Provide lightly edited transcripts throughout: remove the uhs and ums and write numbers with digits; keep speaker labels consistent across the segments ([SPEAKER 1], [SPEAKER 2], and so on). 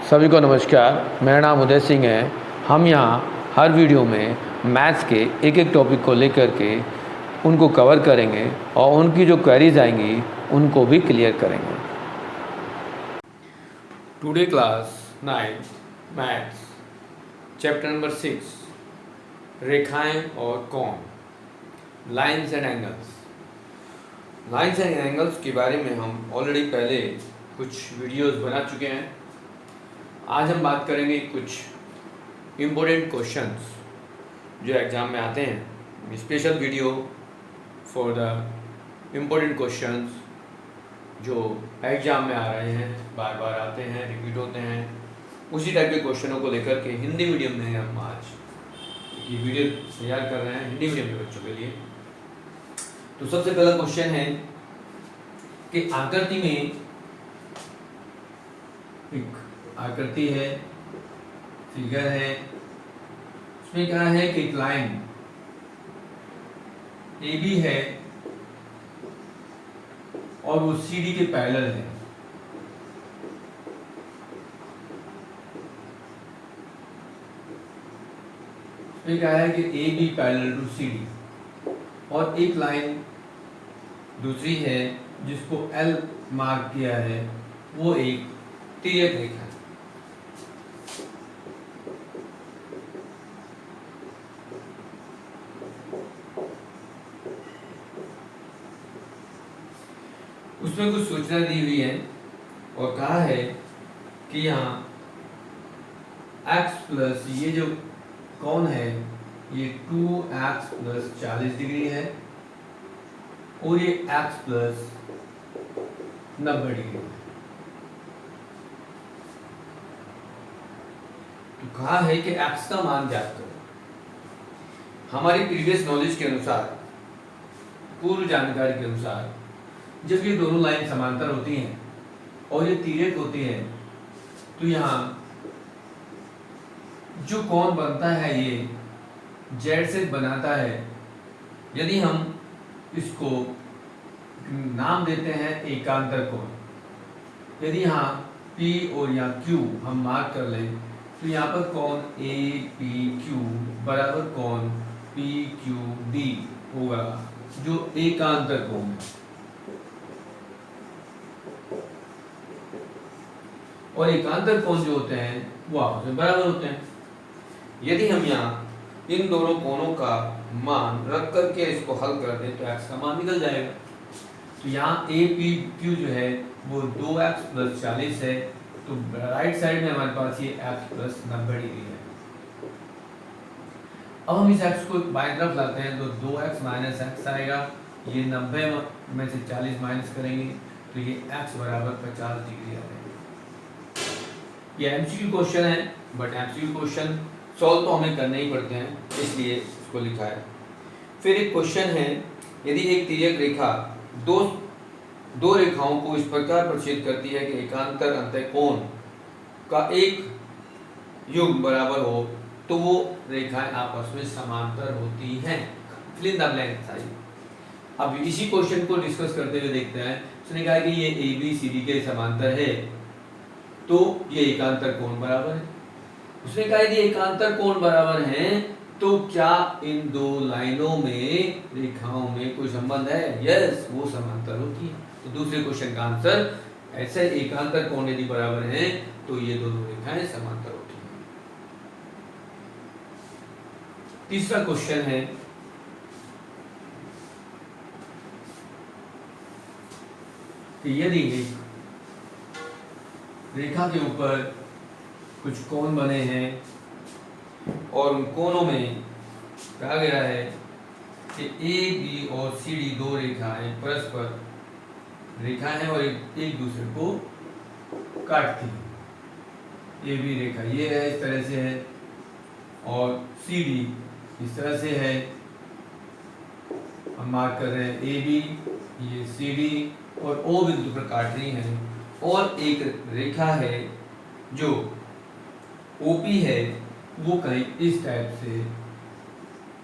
[SPEAKER 1] सभी को नमस्कार। मेरा नाम उदय सिंह है। हम यहाँ हर वीडियो में मैथ्स के एक एक टॉपिक को लेकर के उनको कवर करेंगे और उनकी जो क्वेरीज आएंगी उनको भी क्लियर करेंगे। Today class 9 maths chapter number 6 रेखाएं और कोण, lines and angles. Lines and angles के बारे में हम ऑलरेडी पहले कुछ वीडियोस बना चुके हैं। आज हम बात करेंगे कुछ इम्पोर्टेंट क्वेश्चंस जो एग्ज़ाम में आते हैं। Special video for the important questions जो एग्ज़ाम में आ रहे हैं, बार बार आते हैं, रिपीट होते हैं, उसी टाइप के क्वेश्चनों को लेकर के हिंदी मीडियम में हम आज ये वीडियो तैयार कर रहे हैं हिंदी मीडियम के बच्चों के लिए। तो सबसे पहला क्वेश्चन है कि आकृति में एक आकृति है, फिगर है, उसमें क्या है कि एक लाइन ए बी है और वो सी डी के पैरेलल है। उसमें क्या है कि A B parallel to C D, और एक लाइन दूसरी है जिसको एल मार्क किया है, वो एक तिर्यक रेखा है। उसमें कुछ सूचना दी हुई है और कहा है कि यहाँ x प्लस ये जो कोण है ये 2x प्लस 40 डिग्री है और ये x प्लस 90 डिग्री है। तो कहा है कि x का मान ज्ञात करो। हमारी प्रीवियस नॉलेज के अनुसार, पूर्व जानकारी के अनुसार, जब ये दोनों लाइन समांतर होती हैं और ये तिर्यक होती है तो यहाँ जो कोण बनता है ये जेड से बनाता है। यदि हम इसको नाम देते हैं एकांतर कोण, यदि यहाँ P और यहाँ Q हम मार्क कर लें तो यहाँ पर कोण APQ बराबर कोण PQD होगा जो एकांतर कोण है। और एकांतर कोण जो होते हैं वो आपस में बराबर होते हैं। यदि हम यहाँ इन दोनों कोणों का मान रख करके इसको हल कर दें तो x का मान निकल जाएगा। तो यहाँ APQ जो है वो 2x प्लस 40 है, तो राइट साइड में हमारे पास ये x प्लस 90 डिग्री है। अब हम इस x को बाएं तरफ लाते हैं तो 2x माइनस x आएगा, ये 90 में से 40 माइनस करेंगे तो ये x बराबर 50 डिग्री आएगा। ये एमसीक्यू क्वेश्चन है, बट एमसीक्यू क्वेश्चन सॉल्व तो हमें करने ही पड़ते हैं, इसलिए इसको लिखा है। फिर एक क्वेश्चन है, यदि एक तिर्यक रेखा दो रेखाओं को इस प्रकार प्रक्षेप करती है कि एकांतर अंतःकोण का एक युग्म बराबर हो तो वो रेखाएं आपस में समांतर होती हैं। फिल इन द ब्लैंक था। अब इसी क्वेश्चन को डिस्कस करते हुए देखते हैं। उसने कहा कि ये ए बी सी डी के समांतर है तो ये एकांतर कोण बराबर है। उसने कहा यदि एकांतर कोण बराबर हैं तो क्या इन दो लाइनों में, रेखाओं में कोई संबंध है? यस, वो समांतर होती है। तो दूसरे क्वेश्चन का आंसर ऐसे एकांतर कोण यदि बराबर हैं तो ये दोनों रेखाएं समांतर होती हैं। तीसरा क्वेश्चन है कि यदि एक रेखा के ऊपर कुछ कोण बने हैं और उन कोणों में कहा गया है कि ए बी और सी डी दो रेखाएं परस्पर रेखाएं हैं और एक दूसरे को काटती हैं। ए बी रेखा ये है, इस तरह से है, और सी डी इस तरह से है। हम मार्क कर रहे हैं ए बी, ये सी डी, और ओ बिंदु पर काट रही हैं। और एक रेखा है जो ओपी है, वो कहीं इस टाइप से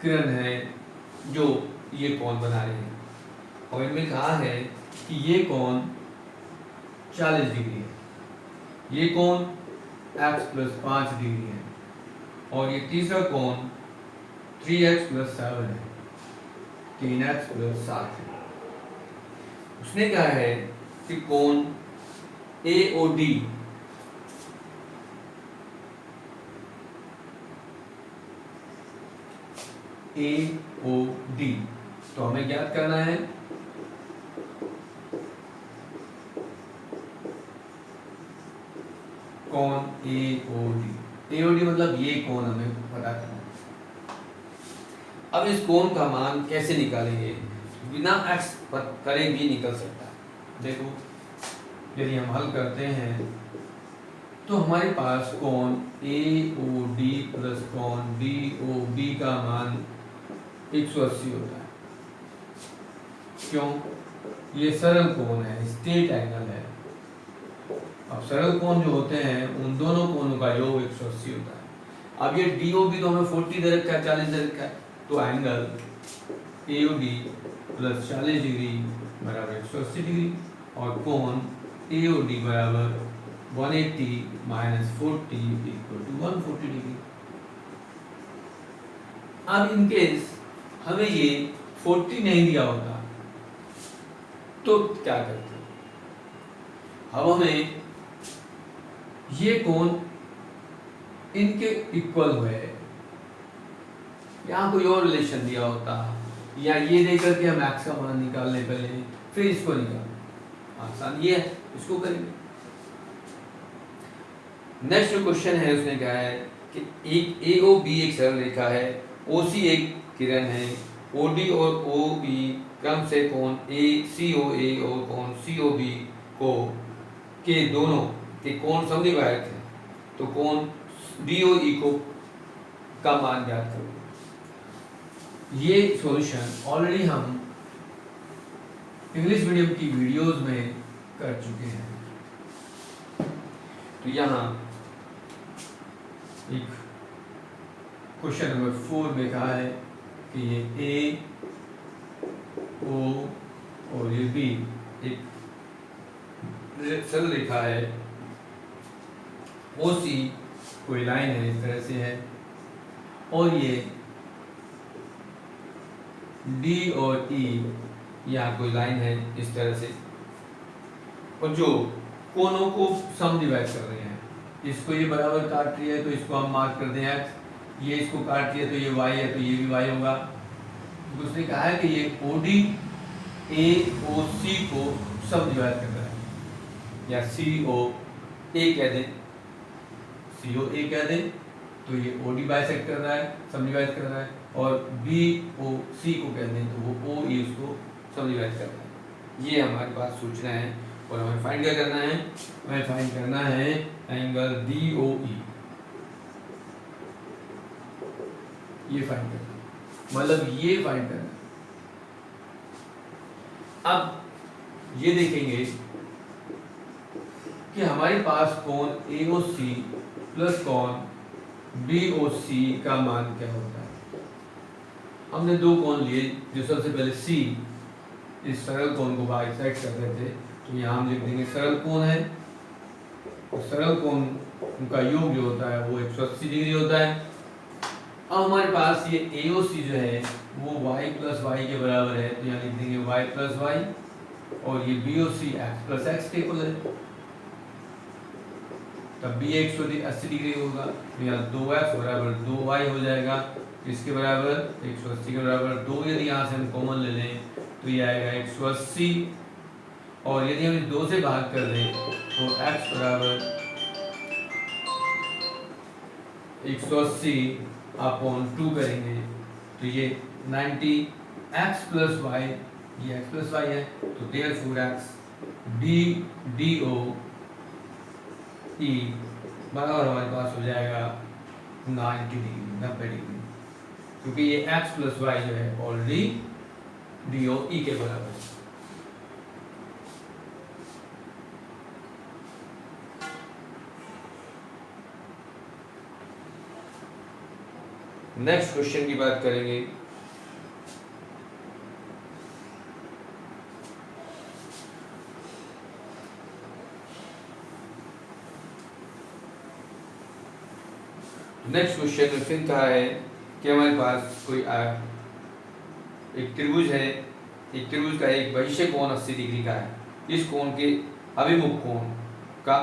[SPEAKER 1] किरण है जो ये कोण बना रहे हैं। और इनमें कहा है कि ये कोण 40 डिग्री है, ये कोण x प्लस 5 डिग्री है, और ये तीसरा कोण 3x प्लस 7 है, 3x प्लस 7 है। उसने कहा है कि कोण AOD तो हमें ज्ञात करना है कोण AOD मतलब ये कोण हमें पता करना है। अब इस कोण का मान कैसे निकालेंगे? बिना x करे भी निकल सकता है। देखो, यदि हम हल करते हैं तो हमारे पास कोण AOD प्लस कोण DOB का मान 180 होता है। क्यों? ये सरल कोण है, स्ट्रेट एंगल है। अब सरल कोण जो होते हैं उन दोनों कोणों का योग 180 होता है। अब ये DOB तो हमें 40 दे रखा है, 40 दे रखा है, तो एंगल AOD प्लस 40 डिग्री बराबर 180 डिग्री, और कोण AOD बराबर 180 माइनस 40 इक्वल टू 140 डिग्री। अब इन केस हमें ये 40 नहीं दिया होता तो क्या करते? अब हमें ये कोण इनके इक्वल हुए, यहाँ कोई और रिलेशन दिया होता, या ये देकर के हम x का मान निकालने पहले फिर इसको निकालना आसान ये है, इसको करेंगे। नेक्स्ट जो क्वेश्चन है उसने कहा है कि एक AOB एक सरल रेखा है, OC एक किरण है, OD और OB क्रम से कोण COA और कोण COB को के दोनों के कोण समद्विबाहक है, तो कोण DOE को का मान ज्ञात करो। ये सॉल्यूशन ऑलरेडी हम इंग्लिश मीडियम की वीडियोस में कर चुके हैं। तो यहाँ एक क्वेश्चन नंबर 4 में कहा है कि ये A, O और ये B एक सरल रेखा है, OC कोई लाइन है इस तरह से है, और ये D और E यहाँ कोई लाइन है इस तरह से, और जो कोनों को समद्विभाजित कर रहे हैं। इसको ये बराबर काट रही है तो इसको हम मार्क कर दें x, ये इसको काट रही है तो ये y है तो ये भी y होगा। तो उसने कहा है कि ये OD AOC को समद्विभाजित कर रहा है, या COA कह दें, COA कह दें, तो ये OD बाइसेक्ट कर रहा है, समद्विभाजित कर रहा है, और BOC को कह दें तो वो OE उसको समद्विभाजित कर रहा है। ये हमारे पास सूचना है, और हमें फाइंड क्या करना है? हमें फाइंड करना है एंगल DOE। ये फाइंड करना है, मतलब ये फाइंड करना है। अब ये देखेंगे कि हमारे पास कोण AOC प्लस कोण BOC का मान क्या होता है। हमने दो कोण लिए, जो सबसे पहले C इस सरल कोण को बाइसेक्ट कर रहे थे, तो यहाँ हम लिख देंगे सरल कोण है, और सरल कोण उनका योग जो होता है वो 180 डिग्री होता है। अब हमारे पास ये AOC जो है वो y प्लस वाई के बराबर है, तो यहाँ लिख देंगे y प्लस वाई, और ये BOC x प्लस एक्स के इक्वल है, तब भी 180 डिग्री होगा, तो यहाँ 2x बराबर 2y हो जाएगा, इसके बराबर 180 के बराबर 2, यदि यहाँ से हम कॉमन ले लें तो ये आएगा 180, और यदि हम इस 2 से भाग कर दें तो x बराबर 180 अपॉन 2 करेंगे तो ये 90 x प्लस वाई, ये x प्लस वाई है, तो देयरफॉर x DO E बराबर हमारे पास हो जाएगा 90 डिग्री, क्योंकि ये x प्लस वाई जो है ऑलरेडी DOE के बराबर है। नेक्स्ट क्वेश्चन की बात करेंगे। नेक्स्ट क्वेश्चन में फिर कहा है कि हमारे पास कोई एक त्रिभुज है, एक त्रिभुज का एक वैश्य कोण 80 डिग्री का है। इस कोण के अभिमुख कोण का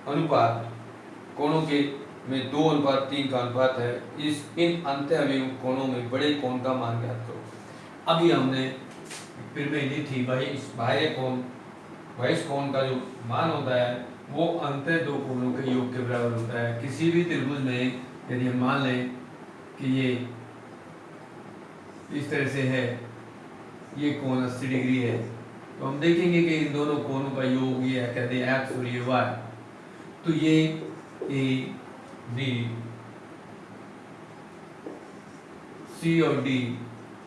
[SPEAKER 1] अनुपात कोणों के में 2:3 का अनुपात है। इन अंत अभिमुख कोणों में बड़े कोण का मान ज्ञात करो। अभी हमने फिर में ली थी भाई, इस बाह्य कोण का जो मान होता है वो अंत दो कोणों के योग के बराबर होता है। किसी भी त्रिभुज में यदि हम मान लें कि ये इस तरह से है, ये कोण 80 डिग्री है, तो हम देखेंगे कि इन दोनों कोणों का योग ये कहते हैं एक्स और ये वाई। तो ये ए बी सी और डी,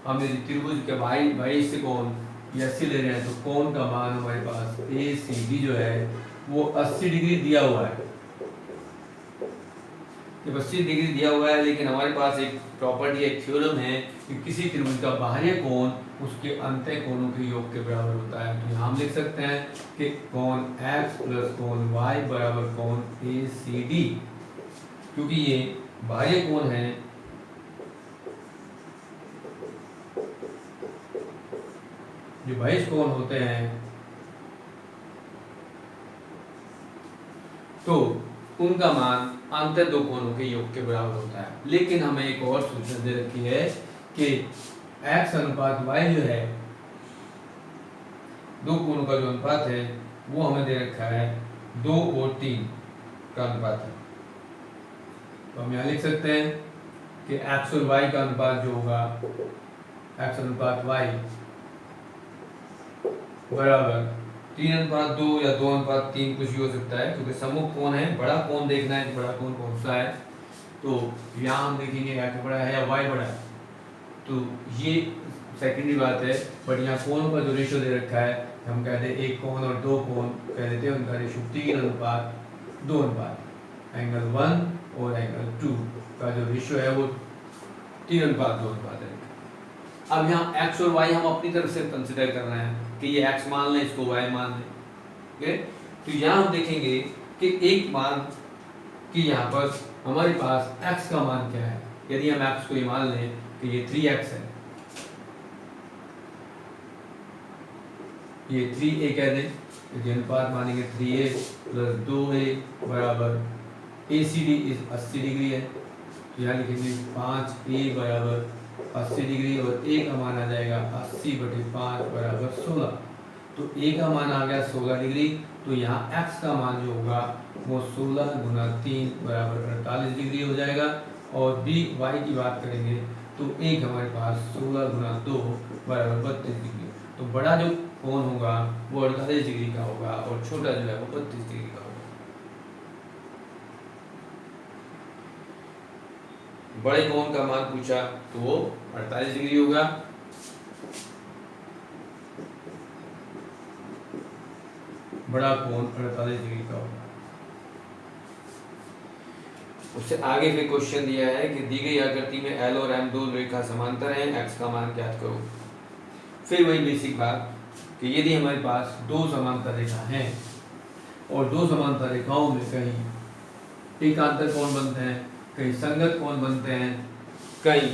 [SPEAKER 1] हम यदि त्रिभुज के वाई से कोण या सी ले रहे हैं तो कोण का मान हमारे पास ए सी डी जो है वो 80 डिग्री दिया हुआ है। जब 80 डिग्री दिया हुआ है, लेकिन हमारे पास एक प्रॉपर्टी, एक थ्योरम है कि किसी त्रिभुज का बाह्य कोण उसके अंतः कोणों के योग के बराबर होता है। तो यहाँ हम लिख सकते हैं कि कोण x प्लस कोण y बराबर कोण ACD। क्योंकि ये बाह्य कोण है, जो बाह्य कोण होते हैं तो उनका मान अंतर दो कोणों के योग के बराबर होता है। लेकिन हमें एक और सूचना दे रखी है कि x अनुपात y जो है, दो कोणों का जो अनुपात है वो हमें दे रखा है 2 और 3 का अनुपात है। तो हम यहाँ लिख सकते हैं कि x और y का अनुपात जो होगा, x अनुपात y बराबर 3:2 या 2:3 कुछ भी हो सकता है, क्योंकि सम्मुख कोण है। बड़ा कोण देखना है, बड़ा कोण कौन सा है, तो यहाँ हम देखेंगे x बड़ा है या y बड़ा है, तो ये सेकेंडरी बात है। बट यहाँ कोणों का जो रेशियो दे रखा है, हम कहते हैं एक कोण और दो कोण कह देते हैं, उनका रेशियो 3:2। एंगल 1 और एंगल 2 का जो रेशियो है वो 3:2 है। अब यहाँ x और y हम अपनी तरफ से कंसिडर कर रहे हैं कि ये x मान लें, इसको y मान लें। ओके, तो यहाँ हम देखेंगे कि एक मान कि यहाँ पर हमारे पास x का मान क्या है। यदि हम x को ये मान लें कि ये 3x है, ये 3a कह दें, यदि अनुपात मानेंगे 3a प्लस 2a बराबर ACD 80 डिग्री है, तो यहाँ लिखेंगे 5a बराबर 80 डिग्री और a का मान आ जाएगा 80/5 बराबर 16। तो a का मान आ गया 16 डिग्री, तो यहाँ x का मान जो होगा वो 16 गुना 3 बराबर 48 डिग्री हो जाएगा। और b y की बात करेंगे तो एक हमारे पास 16 गुना 2 बराबर 32 डिग्री। तो बड़ा जो कोण होगा वो 48 डिग्री का होगा और छोटा जो है वो 32 डिग्री का होगा। बड़े कोण का मान पूछा तो वो 48 डिग्री होगा। बड़ा कोण 48 डिग्री का होगा। उससे आगे फिर क्वेश्चन दिया है कि दी गई आकृति में L और M दो रेखा समांतर हैं, x का मान ज्ञात करो। फिर वही बेसिक बात कि यदि हमारे पास दो समांतर रेखा हैं और दो समांतर रेखाओं में कहीं एकांतर कोण बनते हैं, कहीं संगत कोण बनते हैं, कहीं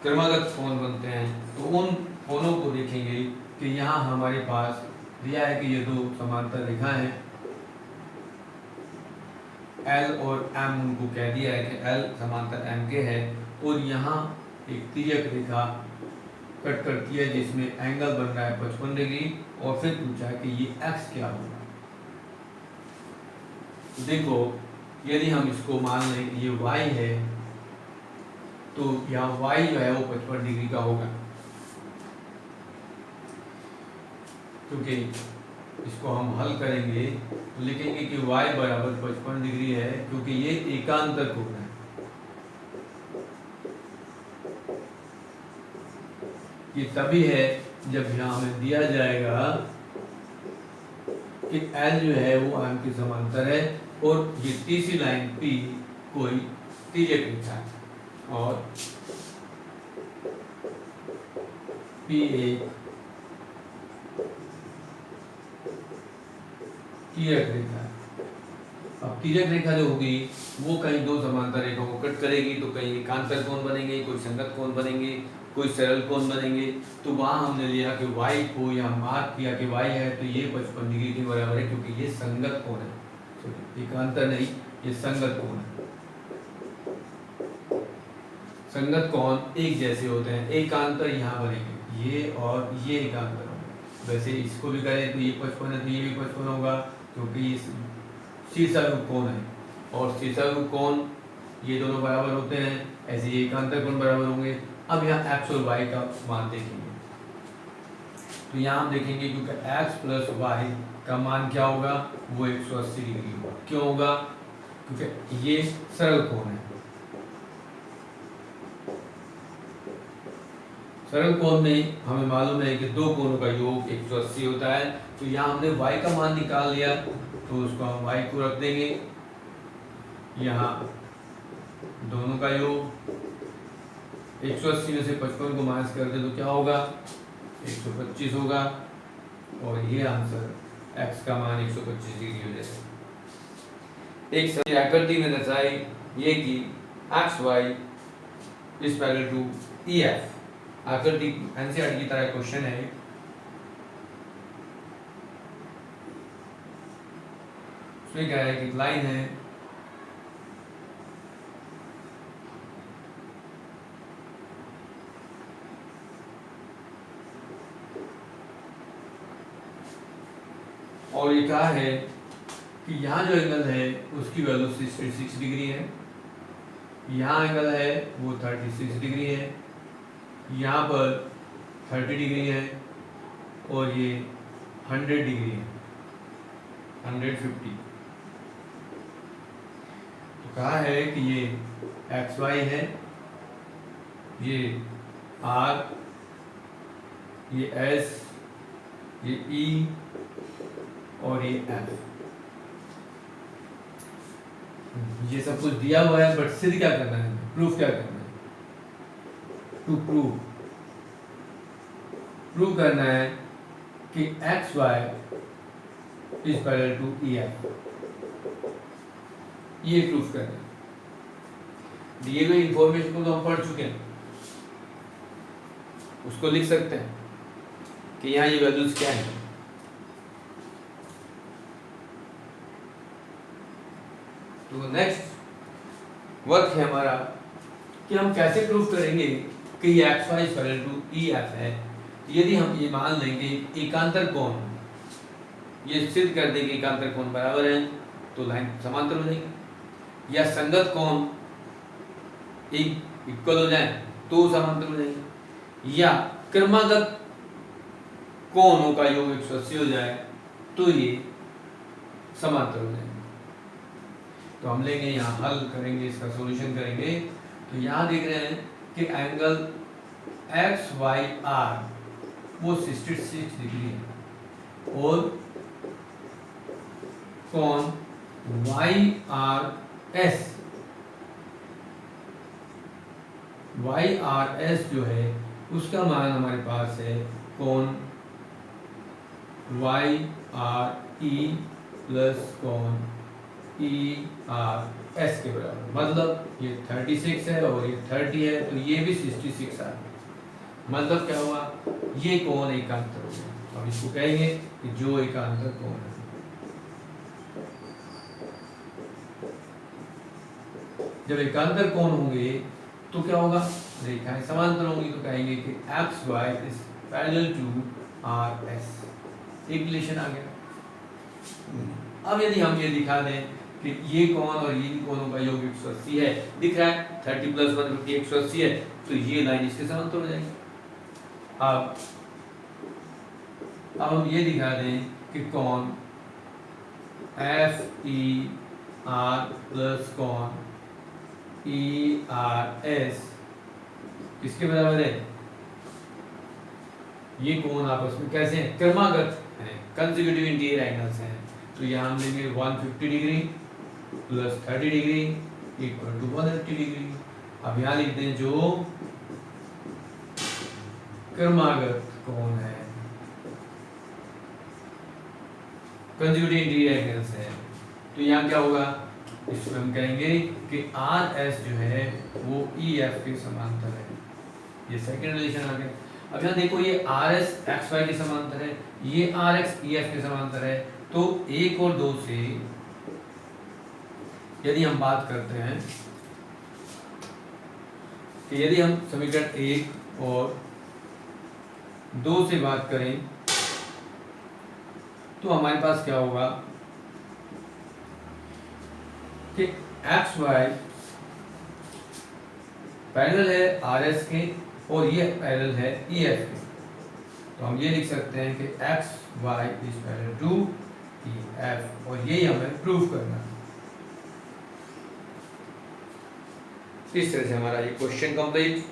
[SPEAKER 1] क्रमागत कोण बनते हैं, तो उन कोणों को देखेंगे कि यहाँ हमारे पास दिया है कि ये दो समांतर रेखा हैं, L और M, उनको कह दिया है कि L समांतर M के है, और यहाँ एक तिर्यक रेखा कट करती है जिसमें एंगल बन रहा है 55 डिग्री, और फिर पूछा है कि ये x क्या होगा। तो देखो, यदि हम इसको मान लें कि ये y है, तो यहाँ y जो है वो 55 डिग्री का होगा, क्योंकि इसको हम हल करेंगे तो लिखेंगे कि y बराबर 55 डिग्री है, क्योंकि ये एकांतर कोण है। ये तभी है जब यहाँ हमें दिया जाएगा कि L जो है वो M के समांतर है और ये तीसरी लाइन P कोई तिर्यक रेखा है और P एक तिर्यक रेखा है। अब तिर्यक रेखा जो होगी वो कहीं दो समांतर रेखाओं को कट करेगी, तो कहीं एकांतर कोण बनेंगे, कोई संगत कोण बनेंगे, कोई सरल कोण बनेंगे। तो वहाँ हमने लिया कि y को यहाँ मार्क किया कि y है तो ये 55 डिग्री के बराबर है, क्योंकि ये संगत कोण है, सॉरी एकांतर नहीं, ये संगत कोण है। संगत कोण एक जैसे होते हैं, एकांतर यहाँ बनेंगे, ये और ये एकांतर होंगे। वैसे इसको भी करें तो ये 55 है तो ये भी 55 होगा, क्योंकि ये शीर्षारूप कोण है, और शीर्षारूप कोण ये दोनों बराबर होते हैं, ऐसे ये एकांतर कोण बराबर होंगे। अब यहाँ x और y का मान देखेंगे, तो यहाँ हम देखेंगे क्योंकि x प्लस y का मान क्या होगा, वो 180 डिग्री होगा। क्यों होगा, क्योंकि ये सरल कोण है। सरल कोण में हमें मालूम है कि दो कोणों का योग 180 होता है, तो यहाँ हमने y का मान निकाल लिया, तो उसको हम y को रख देंगे, यहाँ दोनों का योग 180 में से 55 को माइनस कर दे तो क्या होगा, 125 होगा, और ये आंसर x का मान 125 डिग्री हो जाएगा। एक सही आकृति में दर्शाई ये कि X Y is parallel to E F. आकृति एनसीईआरटी की तरह क्वेश्चन है। उसमें क्या है कि लाइन है, और ये कहा है कि यहाँ जो एंगल है उसकी वैल्यू 66 डिग्री है, यहाँ एंगल है वो 36 डिग्री है, यहाँ पर 30 डिग्री है, और ये 100 डिग्री है, 150। तो कहा है कि ये एक्स वाई है, ये आर, ये एस, ये ई और ये एफ। ये सब कुछ दिया हुआ है, बट सिद्ध क्या करना है, प्रूफ क्या करना है, टू प्रूव करना है कि X Y is parallel to E F. ये प्रूफ करना है। दिए गए इंफॉर्मेशन को तो हम पढ़ चुके हैं, उसको लिख सकते हैं कि यहाँ ये वैल्यूज क्या है। तो नेक्स्ट वर्क है हमारा कि हम कैसे प्रूफ करेंगे कि ये X Y is parallel to E F है। यदि हम ये मान लेंगे एकांतर कोण, ये सिद्ध कर देंगे एकांतर कोण बराबर है, तो लाइन समांतर हो जाएगी, या संगत कोण एक इक्वल हो जाए तो समांतर हो जाएंगे, या क्रमागत कोणों का योग 180 हो जाए तो ये समांतर हो जाएंगे। तो हम लेंगे यहाँ हल करेंगे, इसका सॉल्यूशन करेंगे। तो यहाँ देख रहे हैं कि एंगल एक्स वाई आर वो 66 डिग्री है, और कोण Y R S, Y R S जो है उसका मान हमारे पास है कोण वाई आर ई प्लस कोण ई आर एस के बराबर। मतलब ये 36 है और ये 30 है, तो ये भी 66 आ गया। मतलब क्या हुआ, ये कोण एकांतर हो गया। अब इसको कहेंगे कि जो एकांतर कोण है। जब एकांतर कोण होंगे तो क्या होगा, रेखाएं समांतर होंगी, तो कहेंगे कि X Y is parallel to R S. एक रिलेशन आ गया। अब यदि हम ये दिखा दें कि ये कोण और इन कोणों का योग 180 है, दिख रहा है 30 प्लस 150 180 है, तो ये लाइन इसके समांतर हो जाएगी। अब हम ये दिखा दें कि कोण एफ ई आर प्लस कोण ई आर एस किसके बराबर है, ये कोण आपस में कैसे हैं, क्रमागत हैं, कंसेक्यूटिव इंटीरियर एंगल्स हैं। तो यहाँ हम लेंगे 150 degree plus 30 degree equal to 180 degree. अब यहाँ लिखते हैं जो क्रमागत कोण है, कंसेक्यूटिव इंटीरियर एंगल्स है, तो यहाँ क्या होगा, इसमें हम कहेंगे कि आर एस जो है वो ई एफ के समांतर है। ये सेकंड रिलेशन आ गया। अब यहाँ देखो ये आर एस एक्स वाई के समांतर है, ये आर एक्स ई एफ के समांतर है। तो 1 और 2 से यदि हम बात करते हैं कि यदि हम समीकरण 1 और 2 से बात करें तो हमारे पास क्या होगा कि एक्स वाई पैरेलल है आर एस के और ये पैरेलल है ई एफ के। तो हम ये लिख सकते हैं कि X Y is parallel to E F, और यही हमें प्रूव करना है। इस तरह से हमारा ये क्वेश्चन कंप्लीट।